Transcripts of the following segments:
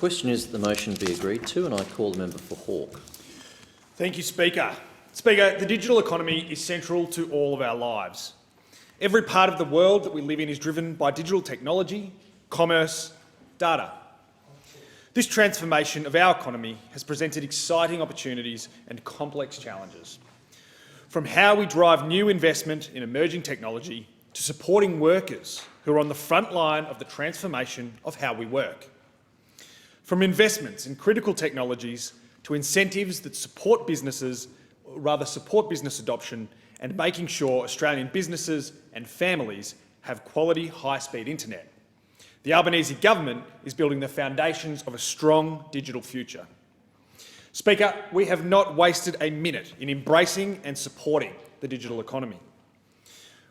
Question is that the motion be agreed to, and I call the member for Hawke. Thank you, Speaker. Speaker, the digital economy is central to all of our lives. Every part of the world that we live in is driven by digital technology, commerce, data. This transformation of our economy has presented exciting opportunities and complex challenges. From how we drive new investment in emerging technology to supporting workers who are on the front line of the transformation of how we work. From investments in critical technologies to incentives that support business adoption and making sure Australian businesses and families have quality high-speed internet. The Albanese government is building the foundations of a strong digital future. Speaker, we have not wasted a minute in embracing and supporting the digital economy.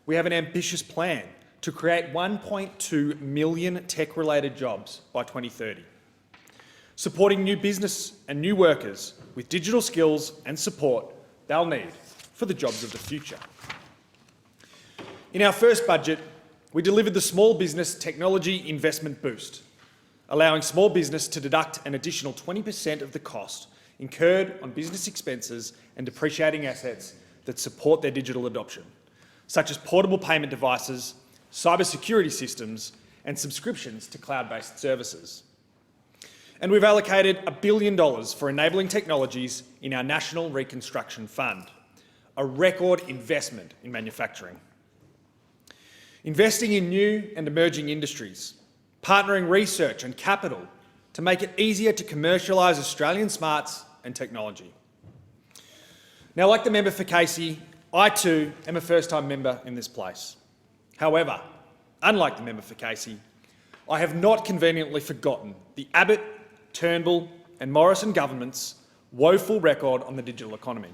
We have an ambitious plan to create 1.2 million tech-related jobs by 2030. Supporting new business and new workers with digital skills and support they'll need for the jobs of the future. In our first budget, we delivered the Small Business Technology Investment Boost, allowing small business to deduct an additional 20% of the cost incurred on business expenses and depreciating assets that support their digital adoption, such as portable payment devices, cybersecurity systems, and subscriptions to cloud-based services. And we've allocated $1 billion for enabling technologies in our National Reconstruction Fund, a record investment in manufacturing. Investing in new and emerging industries, partnering research and capital to make it easier to commercialise Australian smarts and technology. Now, like the member for Casey, I too am a first-time member in this place. However, unlike the member for Casey, I have not conveniently forgotten the Abbott, Turnbull and Morrison government's woeful record on the digital economy.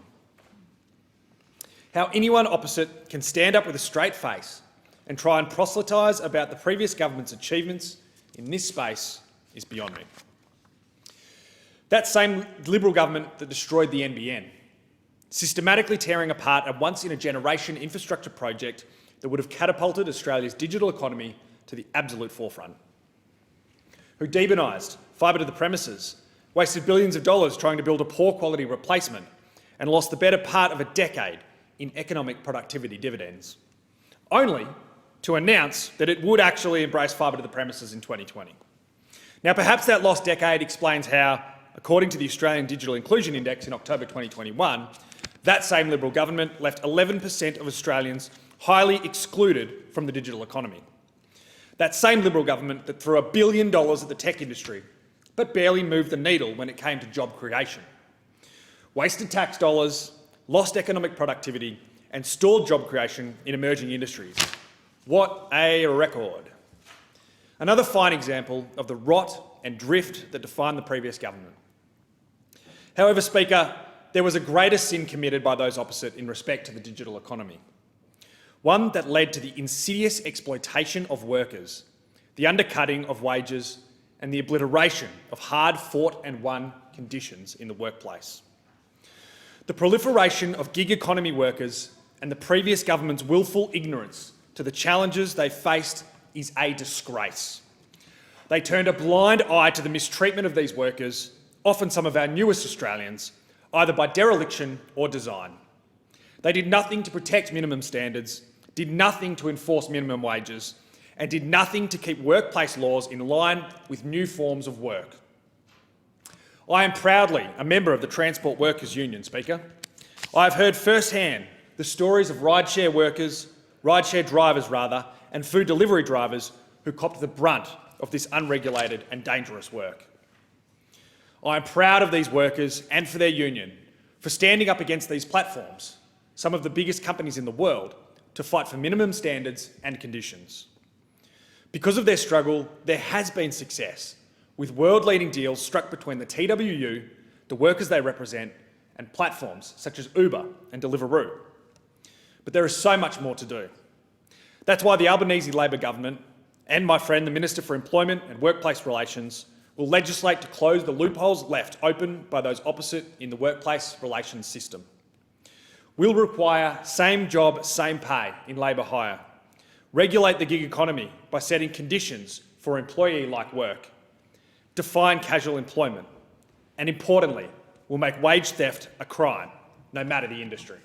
How anyone opposite can stand up with a straight face and try and proselytise about the previous government's achievements in this space is beyond me. That same Liberal government that destroyed the NBN, systematically tearing apart a once-in-a-generation infrastructure project that would have catapulted Australia's digital economy to the absolute forefront. Who demonised fibre to the premises, wasted billions of dollars trying to build a poor quality replacement, and lost the better part of a decade in economic productivity dividends, only to announce that it would actually embrace fibre to the premises in 2020. Now, perhaps that lost decade explains how, according to the Australian Digital Inclusion Index in October 2021, that same Liberal government left 11% of Australians highly excluded from the digital economy. That same Liberal government that threw $1 billion at the tech industry, but barely moved the needle when it came to job creation. Wasted tax dollars, lost economic productivity, and stalled job creation in emerging industries. What a record. Another fine example of the rot and drift that defined the previous government. However, Speaker, there was a greater sin committed by those opposite in respect to the digital economy. One that led to the insidious exploitation of workers, the undercutting of wages, and the obliteration of hard-fought and won conditions in the workplace. The proliferation of gig economy workers and the previous government's willful ignorance to the challenges they faced is a disgrace. They turned a blind eye to the mistreatment of these workers, often some of our newest Australians, either by dereliction or design. They did nothing to protect minimum standards, did nothing to enforce minimum wages, and did nothing to keep workplace laws in line with new forms of work. I am proudly a member of the Transport Workers Union, Speaker. I have heard firsthand the stories of rideshare drivers, and food delivery drivers who copped the brunt of this unregulated and dangerous work. I am proud of these workers and for their union for standing up against these platforms, some of the biggest companies in the world, to fight for minimum standards and conditions. Because of their struggle, there has been success, with world-leading deals struck between the TWU, the workers they represent, and platforms such as Uber and Deliveroo. But there is so much more to do. That's why the Albanese Labor government and my friend, the Minister for Employment and Workplace Relations, will legislate to close the loopholes left open by those opposite in the workplace relations system. We'll require same job, same pay in labour hire, regulate the gig economy by setting conditions for employee-like work, define casual employment, and importantly, will make wage theft a crime, no matter the industry.